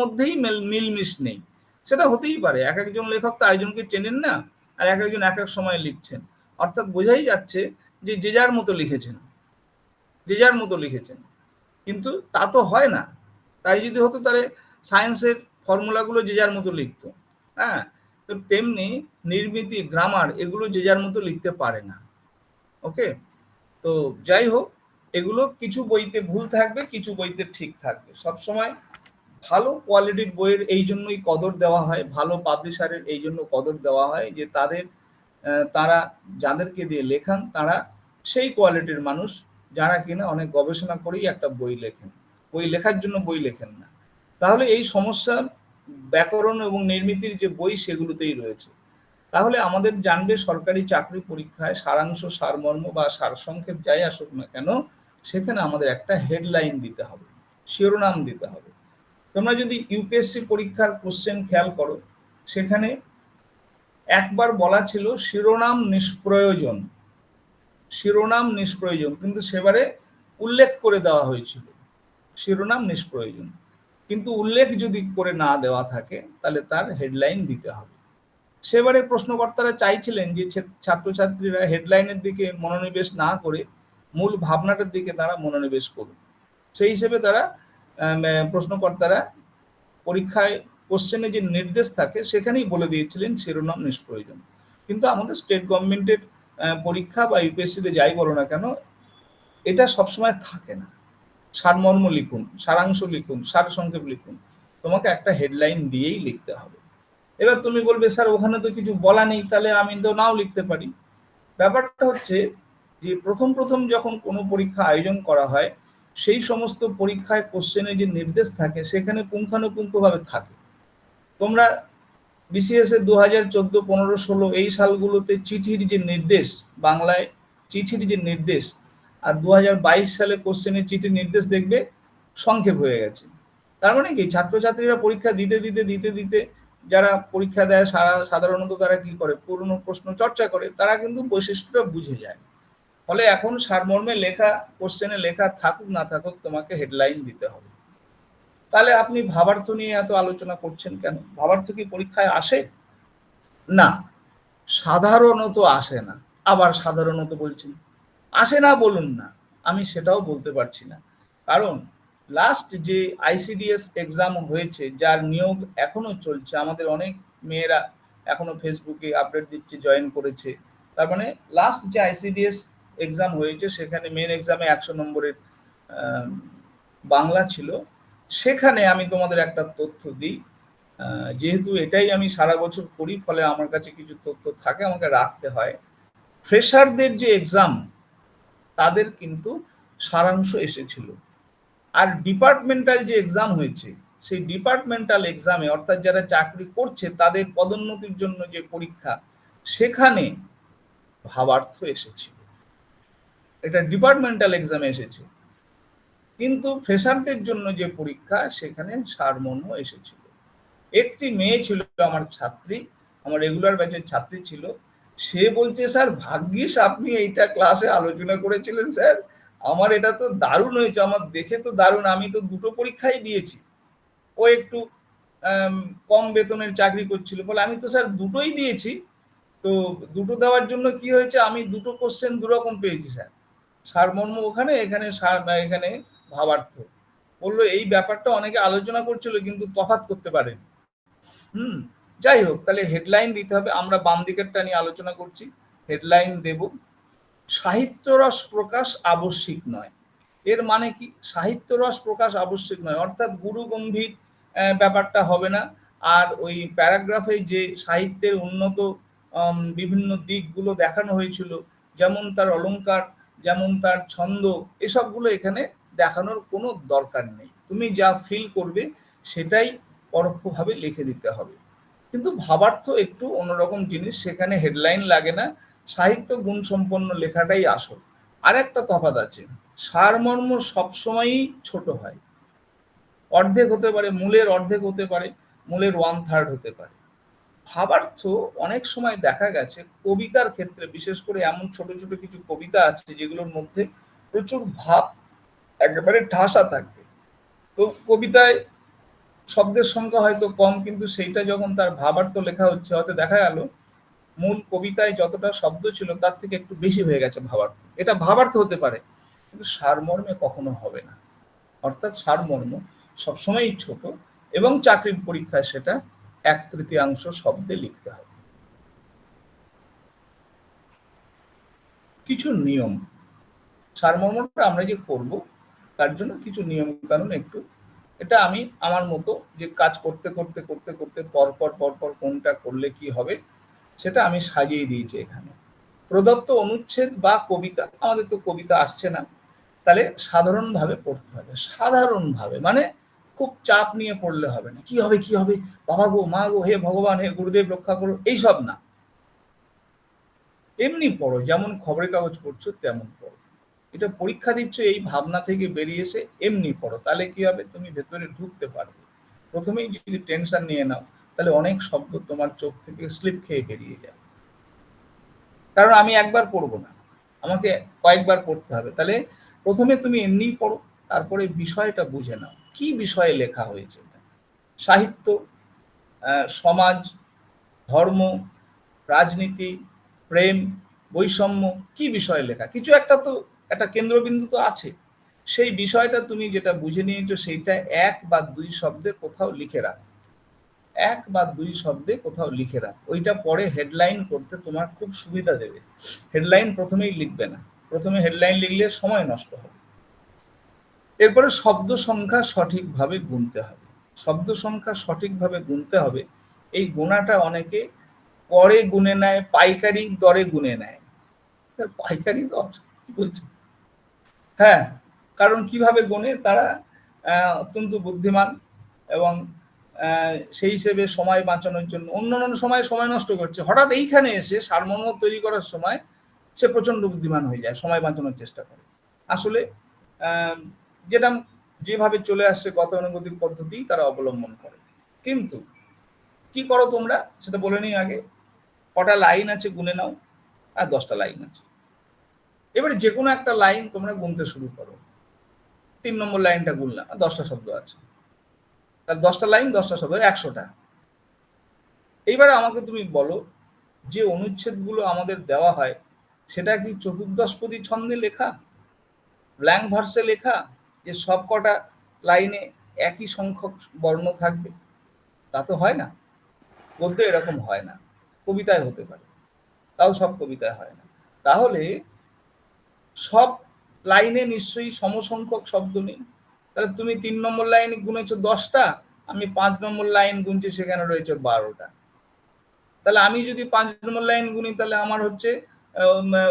মধ্যেই মিলমিশ নেই। সেটা হতেই পারে, এক একজন লেখক তো আরেকজনকে চেনেন না, আর এক একজন এক এক সময় লিখছেন। অর্থাৎ বোঝাই যাচ্ছে যে যে যার মতো লিখেছেন, যে যার মতো লিখেছেন। কিন্তু তা তো হয় না। তাই যদি হতো তাহলে সায়েন্সের ফর্মুলাগুলো যে যার মতো লিখতো। হ্যাঁ, তো তেমনি নির্মিতি, গ্রামার এগুলো যে যার মতো লিখতে পারে না। ওকে, তো যাই হোক, এগুলো কিছু বইতে ভুল থাকবে, কিছু বইতে ঠিক থাকবে। সবসময় ভালো কোয়ালিটির বইয়ের এই জন্যই কদর দেওয়া হয়, ভালো পাবলিশারের এই জন্য কদর দেওয়া হয় যে তারা যাদেরকে দিয়ে লেখান তারা সেই কোয়ালিটির মানুষ, যারা কিনা অনেক গবেষণা করেই একটা বই লেখেন, বই লেখার জন্য বই লেখেন না। তাহলে এই সমস্যা ব্যাকরণ এবং নির্মিতির যে বই সেগুলোতেই রয়েছে। তাহলে আমাদের জানবে সরকারি চাকরি পরীক্ষায় সারাংশ, সারমর্ম বা সারসংক্ষেপ যাই আসুক না কেন, সেখানে আমাদের একটা হেডলাইন দিতে হবে, শিরোনাম দিতে হবে। তোমরা যদি ইউপিএসসি পরীক্ষার কোশ্চেন খেয়াল করো, সেখানে একবার বলা ছিল শিরোনাম নিষ্প্রয়োজন, শিরোনাম নিষ্প্রয়োজন, কিন্তু সেবারে উল্লেখ করে দেওয়া হয়েছিল শিরোনাম নিষ্প্রয়োজন। কিন্তু উল্লেখ যদি করে না দেওয়া থাকে তাহলে তার হেডলাইন দিতে হবে। সেবারে প্রশ্নকর্তারা চাইছিলেন যে ছাত্রছাত্রীরা হেডলাইনের দিকে মনোনিবেশ না করে মূল ভাবনাটার দিকে তারা মনোনিবেশ করুন। সেই হিসেবে তারা প্রশ্নকর্তারা পরীক্ষায় কোশ্চেনে যে নির্দেশ থাকে সেখানেই বলে দিয়েছিলেন শিরোনাম নিষ্প্রয়োজন। কিন্তু আমাদের স্টেট গভর্নমেন্টের পরীক্ষা বা ইউপিএসসিতে যাই বলো না কেন, এটা সবসময় থাকে না। সারমর্ম লিখুন, সারাংশ লিখুন, সারসংক্ষেপ লিখুন, তোমাকে একটা হেডলাইন দিয়েই লিখতে হবে। এবার তুমি বলবে স্যার ওখানে তো কিছু বলা নেই, তাহলে আমি তো নাও লিখতে পারি। ব্যাপারটা হচ্ছে যে প্রথম প্রথম যখন কোনো পরীক্ষা আয়োজন করা হয়, সেই সমস্ত পরীক্ষায় কোশ্চেনে যে নির্দেশ থাকে সেখানে পুঙ্খানুপুঙ্খভাবে থাকে। তোমরা বিসিএস এর 2014, 15, 16 এই সালগুলোতে চিঠির যে নির্দেশ, বাংলায় চিঠির যে নির্দেশ, আর 2022 সালে কোশ্চেনের চিঠির নির্দেশ দেখবে সংক্ষেপ হয়ে গেছে। তার মানে কি ছাত্রছাত্রীরা পরীক্ষা দিতে দিতে দিতে দিতে যারা পরীক্ষা দেয় সাধারণত তারা কি করে, পুরনো প্রশ্ন চর্চা করে, তারা কিন্তু বৈশিষ্ট্যটা বুঝে যায়। ফলে এখন সারমর্মে লেখা, কোশ্চেনে লেখা থাকুক না থাকুক, তোমাকে হেডলাইন দিতে হবে। তাহলে আপনি ভাবার্থ নিয়ে এত আলোচনা করছেন কেন? ভাবার্থ কি পরীক্ষায় আসে? না, সাধারণত আসে না। আবার সাধারণত বলছেন, আসে না বলুন না, আমি সেটাও বলতে পারছি না। কারণ লাস্ট যে আইসিডিএস এক্সাম হয়েছে, যার নিয়োগ এখনো চলছে, আমাদের অনেক মেয়েরা এখনো ফেসবুকে আপডেট দিচ্ছে, জয়েন করেছে। তার মানে লাস্ট যে আইসিডিএস এক্সাম হয়েছে সেখানে মেন এক্সামে 100 নম্বরের বাংলা ছিল। সেখানে আমি তোমাদের একটা তথ্য দিই, যেহেতু এটাই আমি সারা বছর করি, ফলে আমার কাছে কিছু তথ্য থাকে, আমাকে রাখতে হয়। ফ্রেশারদের যে এক্সাম, তাদের কিন্তু সারাংশ এসেছিল। আর ডিপার্টমেন্টাল যে এক্সাম হয়েছে, সেই ডিপার্টমেন্টাল এক্সামে অর্থাৎ যারা চাকরি করছে তাদের পদোন্নতির জন্য যে পরীক্ষা, সেখানে ভাবার্থ এসেছিল। এটা ডিপার্টমেন্টাল এক্সামে এসেছে। কিন্তু ফ্রেশারদের জন্য যে পরীক্ষা, সেখানে সারমর্ম এসেছিল। একটি মেয়ে ছিল আমার ছাত্রী, আমার রেগুলার ব্যাচের ছাত্রী ছিল। সে বলছে স্যার ভাগ্যিস আপনি এইটা ক্লাসে আলোচনা করেছিলেন স্যার, আমার এটা তো দারুণ হয়েছে, আমার দেখে তো দারুণ, আমি তো দুটো পরীক্ষাই দিয়েছি। ও একটু কম বেতনের চাকরি করছিল, বলে আমি তো স্যার দুটোই দিয়েছি। তো দুটো দেওয়ার জন্য কি হয়েছে, আমি দুটো কোশ্চেন দুরকম পেয়েছি স্যার, সারমর্ম ওখানে, এখানে এখানে ভাবার্থ। বললো এই ব্যাপারটা অনেকে আলোচনা করছিল কিন্তু তফাৎ করতে পারেনি। হুম, যাই হোক, তাহলে হেডলাইন দিতে হবে। আমরা বাম দিকেরটা নিয়ে আলোচনা করছি। হেডলাইন দেব, সাহিত্যরস প্রকাশ আবশ্যিক নয়। এর মানে কি? সাহিত্যরস প্রকাশ আবশ্যিক নয় অর্থাৎ গুরু গম্ভীর ব্যাপারটা হবে না। আর ওই প্যারাগ্রাফে যে সাহিত্যের উন্নত বিভিন্ন দিকগুলো দেখানো হয়েছিল, যেমন তার অলংকার, যেমন তার ছন্দ, এসবগুলো এখানে দেখানোর কোনো দরকার নেই। তুমি যা ফিল করবে সেটাই পরোক্ষভাবে লিখে দিতে হবে। কিন্তু ভাবার্থ একটু অন্যরকম জিনিস, সেখানে হেডলাইন লাগে না, সাহিত্য গুণসম্পন্ন লেখাটাই আসল। আর একটা তফাৎ আছে, সারমর্ম সবসময়ই ছোট হয়, অর্ধেক হতে পারে, মূলের অর্ধেক হতে পারে, মূলের 1/3 হতে পারে। ভাবার্থ অনেক সময় দেখা গেছে কবিতার ক্ষেত্রে, বিশেষ করে এমন ছোট ছোট কিছু কবিতা আছে যেগুলোর মধ্যে প্রচুর ভাব একেবারে ঠাসা থাকবে। তো কবিতায় শব্দের সংখ্যা হয়তো কম, কিন্তু সেইটা যখন তার ভাবার্থ লেখা হচ্ছে, হয়তো দেখা গেল মূল কবিতায় যতটা শব্দ ছিল তার থেকে একটু বেশি হয়ে গেছে ভাবার্থ। এটা ভাবার্থ হতে পারে, কিন্তু সারমর্মে কখনো হবে না। অর্থাৎ সারমর্ম সবসময়ই ছোট, এবং চাকরির পরীক্ষায় সেটা 1/3 শব্দে লিখতে হবে। কিছু নিয়ম, সারমর্মটা আমরা যে করব তার জন্য কিছু নিয়ম কানুন একটু, এটা আমি আমার মতো যে কাজ করতে করতে করতে করতে পরপর পরপর কোনটা করলে কি হবে সেটা আমি সাজিয়ে দিয়েছি এখানে। প্রদত্ত অনুচ্ছেদ বা কবিতা, আমাদের তো কবিতা আসছে না, তাহলে সাধারণভাবে পড়তে হবে। সাধারণভাবে মানে খুব চাপ নিয়ে পড়লে হবে না, কি হবে কি হবে, বাবা গো মা গো, হে ভগবান, হে গুরুদেব রক্ষা করো, এইসব না। এমনি পড়ো, যেমন খবরের কাগজ পড়ছো তেমন পড়ো। এটা পরীক্ষা দিচ্ছ এই ভাবনা থেকে বেরিয়ে এসে এমনি পড়ো, তাহলে কি হবে, তুমি ভেতরে ঢুকতে পারবে। প্রথমেই যদি টেনশন নিয়ে নাও, তাহলে অনেক শব্দ তোমার চোখ থেকে স্লিপ খেয়ে বেরিয়ে যাবে। কারণ আমি একবার পড়বো না, আমাকে কয়েকবার পড়তে হবে। তাহলে প্রথমে তুমি এমনিই পড়ো, তারপরে বিষয়টা বুঝে নাও কি বিষয়ে লেখা হয়েছে। সাহিত্য, সমাজ, ধর্ম, রাজনীতি, প্রেম, বৈষম্য, কি বিষয়ে লেখা, কিছু একটা তো একটা কেন্দ্রবিন্দু তো আছে। সেই বিষয়টা তুমি যেটা বুঝে নিয়েছো সেইটা 1 বা 2 শব্দে কোথাও লিখে রাখ, 1 বা 2 শব্দে কোথাও লিখে রাখ। ওইটা পরে হেডলাইন করতে তোমার খুব সুবিধা দেবে। হেডলাইন প্রথমেই লিখবে না, প্রথমে হেডলাইন লিখলে সময় নষ্ট হবে। এরপরে শব্দ সংখ্যা সঠিকভাবে গুনতে হবে। শব্দ সংখ্যা সঠিকভাবে গুনতে হবে। এই গোনাটা অনেকে করে গুনে নেয়, পাইকারি দরে গুনে নেয়। পাইকারি দর কি বলছে? হ্যাঁ, কারণ কিভাবে গোনে তারা, অত্যন্ত বুদ্ধিমান, এবং সেই হিসেবে সময় বাঁচানোর জন্য অন্যান্য সময় সময় নষ্ট করছে, হঠাৎ এইখানে এসে সারমর্ম তৈরি করার সময় সে প্রচন্ড বুদ্ধিমান হয়ে যায়, সময় বাঁচানোর চেষ্টা করে। আসলে আহ, যেটা যেভাবে চলে আসছে গতানুগতিক পদ্ধতি তারা অবলম্বন করে। কিন্তু কি করো তোমরা সেটা বলে নিই আগে। কটা লাইন আছে গুনে নাও, আর 10টা লাইন আছে। এবারে যে কোনো একটা লাইন তোমরা গুনতে শুরু করো। 3 নম্বর লাইনটা গুনলাম, আর 10টা শব্দ আছে, তার 10টা লাইন 10টা শব্দ, 100টা। এইবারে আমাকে তুমি বলো, যে অনুচ্ছেদগুলো আমাদের দেওয়া হয় সেটা কি চতুর্দশপদী ছন্দে লেখা, ব্ল্যাঙ্ক ভার্সে লেখা, যে সব কটা লাইনে একই সংখ্যক বর্ণ থাকবে? তা তো হয় না। গদ্যে এরকম হয় না, কবিতায় হতে পারে, তাও সব কবিতায় হয় না। তাহলে সব লাইনে নিশ্চয়ই সমসংখ্যক শব্দ নেই। তাহলে তুমি 3 নম্বর লাইন গুনেছো 10টা, আমি 5 নম্বর লাইন গুনছি, সেখানে রয়েছে 12টা। তাহলে আমি যদি 5 নম্বর লাইন গুনি, তাহলে আমার হচ্ছে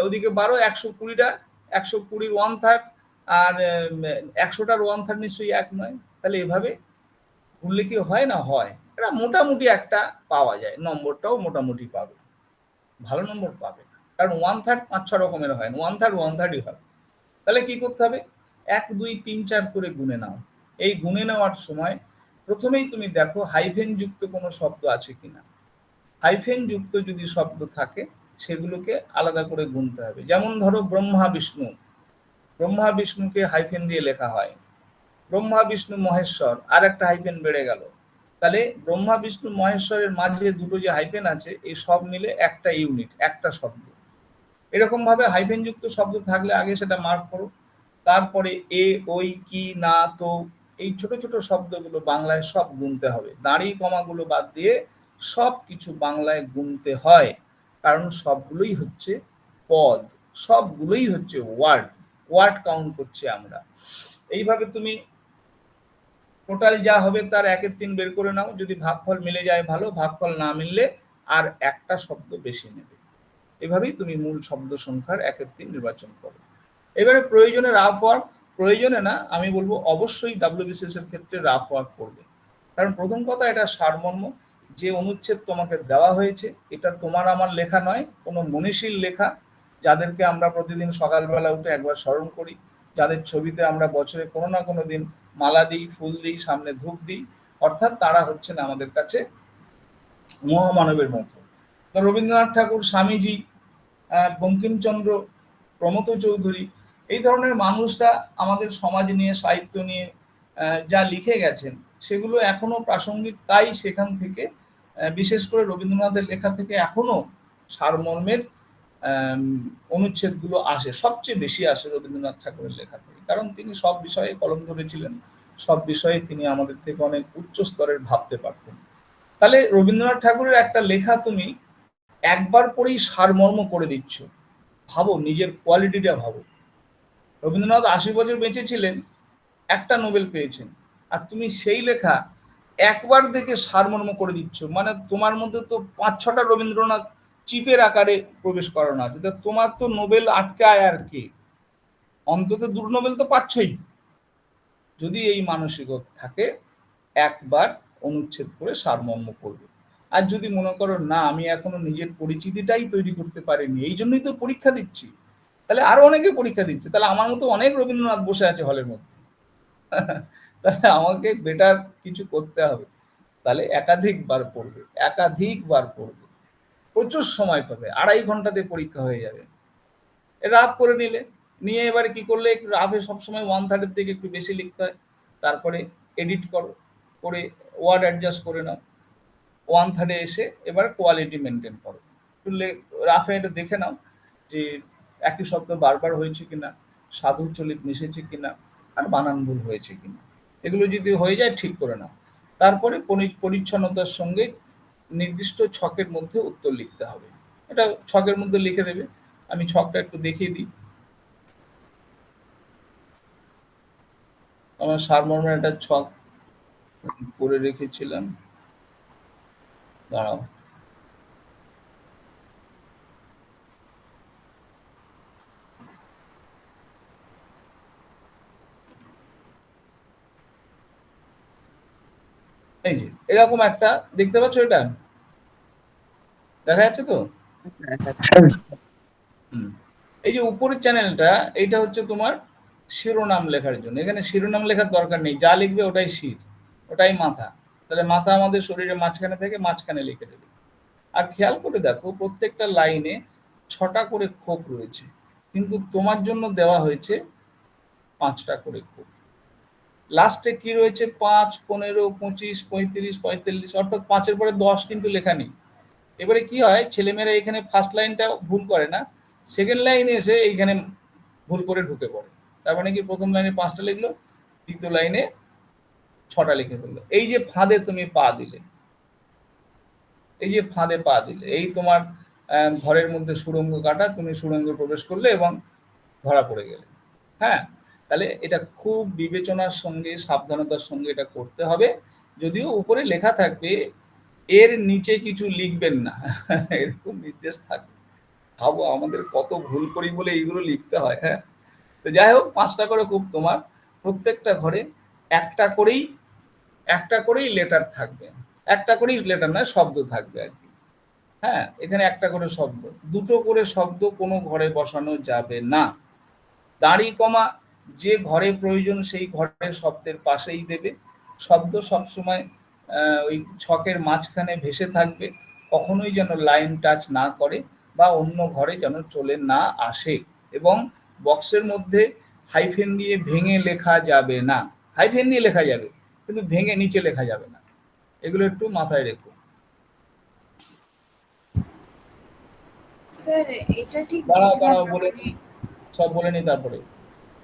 ওদিকে 12, 120টা, 120-র 1/3, আর 100টার 1/3 নিশ্চয়ই এক নয়। তাহলে এভাবে গুনলে কি হয় না? হয়। এটা মোটামুটি একটা পাওয়া যায়, নম্বরটাও মোটামুটি পাবে, ভালো নম্বর পাবে। কারণ 1/3 5-6 রকমের হয় না, 1/3 1/3ই হয়। তাহলে কি করতে হবে? 1 2 3 4 করে গুনে নাও। এই গুনে নেওয়ার সময় প্রথমেই তুমি দেখো হাইফেন যুক্ত কোনো শব্দ আছে কিনা। হাইফেন যুক্ত যদি শব্দ থাকে সেগুলোকে আলাদা করে গুনতে হবে। যেমন ধরো ব্রহ্মা বিষ্ণু, ব্রহ্মা বিষ্ণুকে হাইফেন দিয়ে লেখা হয়। ব্রহ্মা বিষ্ণু মহেশ্বর, আর একটা হাইফেন বেড়ে গেল। তাহলে ব্রহ্মা বিষ্ণু মহেশ্বরের মাঝে দুটো যে হাইফেন আছে, এই সব মিলে একটা ইউনিট, একটা শব্দ। এরকম ভাবে হাইফেন যুক্ত শব্দ থাকলে আগে সেটা মার্ক করো। তারপরে এ, ওই, কি, না, তো, এই ছোট ছোট শব্দগুলো বাংলায় সব গুনতে হবে। দাঁড়ি কমাগুলো বাদ দিয়ে সব কিছু বাংলায় গুনতে হয়, কারণ সবগুলোই হচ্ছে পদ, সবগুলোই হচ্ছে ওয়ার্ড, ওয়ার্ড কাউন্ট করছি আমরা। এইভাবে তুমি টোটাল যা হবে তার 1/3 বের করে নাও। যদি ভাগফল মিলে যায় ভালো, ভাগফল না মিললে আর একটা শব্দ বেশি নেবে। এভাবেই তুমি মূল শব্দ সংখ্যার 1/3 নির্বাচন করো। এবারে প্রয়োজনে রাফ ওয়ার্ক, প্রয়োজনে না, আমি বলবো অবশ্যই WBCS এর ক্ষেত্রে রাফ ওয়ার্ক করবে। কারণ প্রথম কথা, এটা সারমর্ম, যে অনুচ্ছেদ তোমাকে দেওয়া হয়েছে এটা তোমার আমার লেখা নয়, কোনো মনীষীর লেখা, যাদেরকে আমরা প্রতিদিন সকালবেলা উঠে একবার স্মরণ করি, যাদের ছবিতে আমরা বছরে কোনো না কোনো দিন মালা দিই, ফুল দিই, সামনে ধূপ দিই। অর্থাৎ তারা হচ্ছেন আমাদের কাছে মহামানবের মতো। তো রবীন্দ্রনাথ ঠাকুর, স্বামীজি, বঙ্কিমচন্দ্র, প্রমথ চৌধুরী, এই ধরনের মানুষরা আমাদের সমাজ নিয়ে, সাহিত্য নিয়ে যা লিখে গেছেন, সেগুলো এখনো প্রাসঙ্গিক, তাই সেখান থেকে বিশেষ করে রবীন্দ্রনাথের লেখা থেকে এখনো সারমর্মের অনুচ্ছেদগুলো আসে, সবচেয়ে বেশি আসে রবীন্দ্রনাথ ঠাকুরের লেখা থেকে, কারণ তিনি সব বিষয়ে কলম ধরেছিলেন, সব বিষয়ে তিনি আমাদের থেকে অনেক উচ্চ স্তরের ভাবতে পারতেন। তাহলে রবীন্দ্রনাথ ঠাকুরের একটা লেখা তুমি একবার পড়েই সারমর্ম করে দিচ্ছ, ভাবো নিজের কোয়ালিটিটা ভাবো। রবীন্দ্রনাথ ৮০ বছর বেঁচে ছিলেন, একটা নোবেল পেয়েছেন, আর তুমি সেই লেখা একবার দেখে সারমর্ম করে দিচ্ছ, মানে তোমার মধ্যে তো ৫-৬টা রবীন্দ্রনাথ চিপের আকারে প্রবেশ করানো আছে, তা তোমার তো নোবেল আটকায় আর কি, অন্তত ২ নোবেল তো পাচ্ছই। যদি এই মানসিকতা থাকে, একবার অনুচ্ছেদ করে সারমর্ম করবে। আর যদি মনে করো না আমি এখনো নিজের পরিচিতিটাই তৈরি করতে পারিনি, এই জন্যই তো পরীক্ষা দিচ্ছি, তাহলে আরো অনেকে পরীক্ষা দিচ্ছে, তাহলে আমার মতো অনেক রবীন্দ্রনাথ বসে আছে হলের মধ্যে। তাহলে আমাকে বেটার কিছু করতে হবে, তাহলে একাধিকবার পড়বে, একাধিকবার পড়বে, প্রচুর সময় পাবে, ২.৫ ঘন্টাতে পরীক্ষা হয়ে যাবে। রাফ করে নিলে, নিয়ে এবারে কি করলে, একটু রাফে সবসময় 1/3 থেকে একটু বেশি লিখতে হয়, তারপরে এডিট করো, করে ওয়ার্ড অ্যাডজাস্ট করে নাও, 1/3 এসে এবার কোয়ালিটি মেনটেন করো, রাফে এটা দেখে নাও যে একই শব্দ বারবার হয়েছে কিনা, সাধু চলিত মিশেছে কিনা, আর বানান ভুল হয়েছে কিনা, এগুলো যদি হয়ে যায় ঠিক করে নাও। তারপরে পরিচ্ছন্নতার সঙ্গে নির্দিষ্ট ছকের মধ্যে উত্তর লিখতে হবে, এটা ছকের মধ্যে লিখে দেবে। আমি ছকটা একটু দেখিয়ে দিই। আমার সারমর্মের একটা ছক করে রেখেছিলাম, দাঁড়াও। এই যে এরকম একটা দেখতে পাচ্ছ, এটা দেখা যাচ্ছে তো? এই যে উপরের চ্যানেলটা, এইটা হচ্ছে তোমার শিরোনাম লেখার জন্য, এখানে শিরোনাম লেখার দরকার নেই, যা লিখবে ওটাই শির, ওটাই মাথা, তাহলে মাথা আমাদের শরীরের মাঝখানে থেকে মাঝখানে লিখে দেবে। আর খেয়াল করে দেখো প্রত্যেকটা লাইনে ৬টা করে খোপ রয়েছে, কিন্তু তোমার জন্য দেওয়া হয়েছে ৫টা করে খোপ। লাস্টে কি রয়েছে, ৫, ১৫, ২৫, ৩৫, ৪৫, অর্থাৎ ৫-এর পরে ১০ কিন্তু লেখা নেই। এবারে কি হয়, ছেলেমেয়েরা এখানে ফার্স্ট লাইনটা ভুল করে না, সেকেন্ড লাইনে এসে এইখানে ভুল করে ঢুকে পড়ে, তার মানে কি প্রথম লাইনে ৫টা লিখলো, দ্বিতীয় লাইনে ৬টা লিখে ফেললো। এই যে ফাঁদে তুমি পা দিলে, এই যে ফাঁদে পা দিলে, এই তোমার ঘরের মধ্যে সুড়ঙ্গ কাটা, তুমি সুড়ঙ্গে প্রবেশ করলে এবং ধরা পড়ে গেলে। হ্যাঁ, তাহলে এটা খুব বিবেচনার সঙ্গে সাবধানতার সঙ্গে এটা করতে হবে। যদিও উপরে লেখা থাকবে এর নিচে কিছু লিখবেন না, এরকম নির্দেশ থাকবে। ভাবো আমাদের কত ভুল করি বলে এইগুলো লিখতে হয়। হ্যাঁ, তো যাই হোক ৫টা করে খুব তোমার প্রত্যেকটা ঘরে একটা করেই লেটার থাকবে, একটা করেই লেটার নয় শব্দ থাকবে আর কি। হ্যাঁ, এখানে একটা করে শব্দ, ২টো করে শব্দ কোনো ঘরে বসানো যাবে না। দাঁড়ি কমা যে ঘরে প্রয়োজন সেই ঘরের শব্দের পাশেই দেবে, শব্দ সবসময় ওই ছকের মাঝখানে ভেসে থাকবে, কখনোই যেন লাইন টাচ না করে বা অন্য ঘরে যেন চলে না আসে। এবং বক্সের মধ্যে হাইফেন দিয়ে ভেঙে লেখা যাবে না, হাইফেন দিয়ে লেখা যাবে কিন্তু ভেঙে নিচে লেখা যাবে না, এগুলো একটু মাথায় রেখো। স্যার এটা ঠিক দাঁড়াও বুঝলাম দাঁড়াও না, বলে মানে নি, সব বলে নি তারপরে।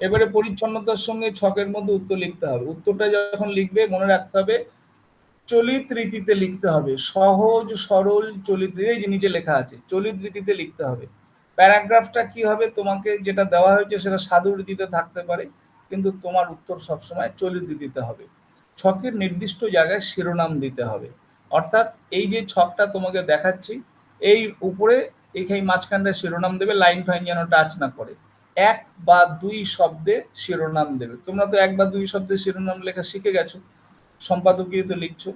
এবারে পরিচ্ছন্নতার সঙ্গে ছকের মধ্যে উত্তর লিখতে হবে, উত্তরটা যখন লিখবে মনে রাখতে হবে চলিত রীতিতে লিখতে হবে, সহজ সরল চলিত, এই যে নিচে লেখা আছে চলিত রীতিতে লিখতে হবে। প্যারাগ্রাফটা কি হবে, তোমাকে যেটা দেওয়া হয়েছে সেটা সাধু রীতিতে থাকতে পারে, কিন্তু তোমার উত্তর সবসময় চলিত রীতিতে হবে। ছকের নির্দিষ্ট জায়গায় শিরোনাম দিতে হবে, অর্থাৎ এই যে ছকটা তোমাকে দেখাচ্ছি, এই উপরে এইখানে মাঝখানটা শিরোনাম দেবে, লাইন ফাইন যেন টাচ না করে, ১ বা ২ শব্দে শিরোনাম দেবে। তোমরা তো ১ বা ২ শব্দে শিরোনাম লেখা শিখে গেছো, সম্পাদকীয়তে লিখছো।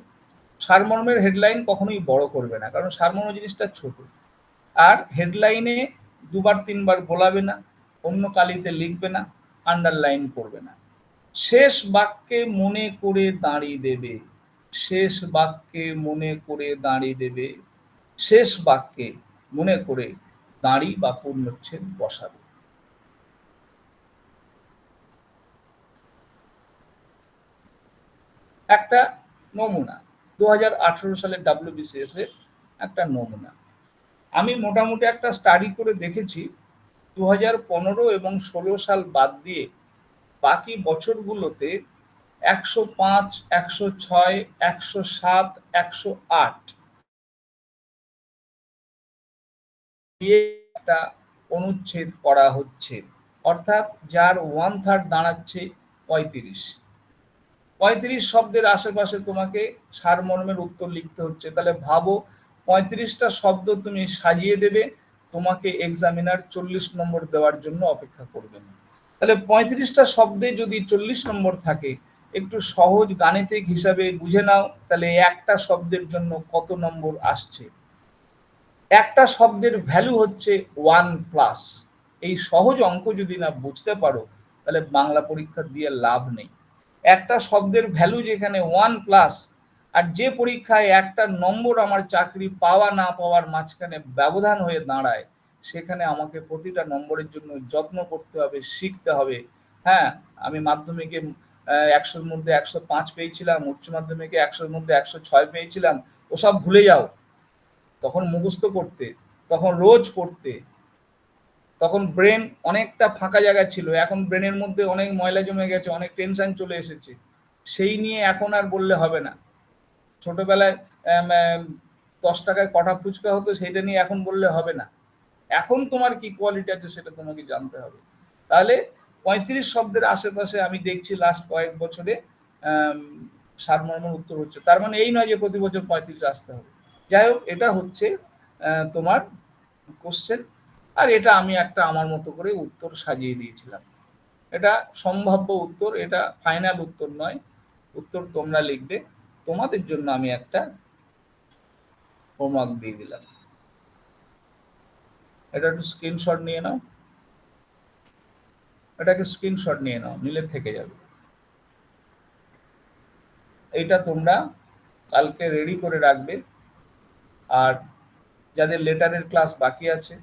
সারমর্মের হেডলাইন কখনোই বড় করবে না, কারণ সারমর্ম জিনিসটা ছোট। আর হেডলাইনে ২ বার ৩ বার গোলাবে না, অন্য কালিতে লিখবে না, আন্ডারলাইন করবে না। শেষ বাক্যে মনে করে দাঁড়িয়ে দেবে, শেষ বাক্যে মনে করে দাঁড়িয়ে দেবে, শেষ বাক্যে মনে করে দাঁড়ি বা পূর্ণচ্ছেদ বসাবে। একটা নমুনা 2018 সালের WBCS এর একটা নমুনা। আমি মোটামুটি একটা স্টাডি করে দেখেছি 2015 এবং 16 সাল বাদ দিয়ে বাকি বছরগুলোতে 105, 106, 107, 108 দিয়ে একটা অনুচ্ছেদ করা হচ্ছে, অর্থাৎ যার 1/3 দাঁড়াচ্ছে 35। 35 শব্দের আশেপাশে তোমাকে সারমর্মের উত্তর লিখতে হচ্ছে। তাহলে ভাবো 35টা শব্দ তুমি সাজিয়ে দেবে, তোমাকে এক্সামিনার 40 নম্বর দেওয়ার জন্য অপেক্ষা করবে না। তাহলে 35টা শব্দে যদি 40 নম্বর থাকে, একটু সহজ গাণিতিক হিসাবে বুঝে নাও, তাহলে একটা শব্দের জন্য কত নম্বর আসছে। একটা শব্দের ভ্যালু হচ্ছে 1+। এই সহজ অঙ্ক যদি না বুঝতে পারো, তাহলে বাংলা পরীক্ষা দিয়ে লাভ নেই। একটা শব্দের ভ্যালু যেখানে 1+, আর যে পরীক্ষায় একটা নম্বর আমার চাকরি পাওয়া না পাওয়ার মাঝখানে ব্যবধান হয়ে দাঁড়ায়, সেখানে আমাকে প্রতিটা নম্বরের জন্য যত্ন করতে হবে, শিখতে হবে। হ্যাঁ, আমি মাধ্যমিকে 100-র মধ্যে 105 পেয়েছিলাম, উচ্চ মাধ্যমিকে 100-র মধ্যে 106 পেয়েছিলাম, ওসব ভুলে যাও। তখন মুখস্থ করতে, তখন রোজ পড়তে, তখন ব্রেন অনেকটা ফাঁকা জায়গা ছিল। এখন ব্রেনের মধ্যে অনেক ময়লা জমে গেছে, অনেক টেনশন চলে এসেছে। সেই নিয়ে এখন আর বললে হবে না। ছোটবেলায় 10 টাকায় কটা ফুচকা হতো, সেইটা নিয়ে এখন বললে হবে না। এখন তোমার কি কোয়ালিটি আছে সেটা তোমাকে জানতে হবে। তাহলে 35 শব্দের আশেপাশে আমি দেখছি লাস্ট কয়েক বছরে সারমর্মের উত্তর হচ্ছে। তার মানে এই নয় যে প্রতি বছর 35 আসতে হবে। যাই হোক, এটা হচ্ছে তোমার কোশ্চেন, আর এটা আমি একটা আমার মতো করে উত্তর সাজিয়ে দিয়েছিলাম। এটা সম্ভাব্য উত্তর, এটা ফাইনাল উত্তর নয়। উত্তর তোমরা লিখবে। তোমাদের জন্য আমি একটা হোমওয়ার্ক দিয়ে দিলাম। এটা একটু স্ক্রিনশট নিয়ে নাও, এটাকে স্ক্রিনশট নিয়ে নাও, নিলে থেকে যাবে। এইটা তোমরা কালকে রেডি করে রাখবে। আর যাদের লেটারের ক্লাস বাকি আছে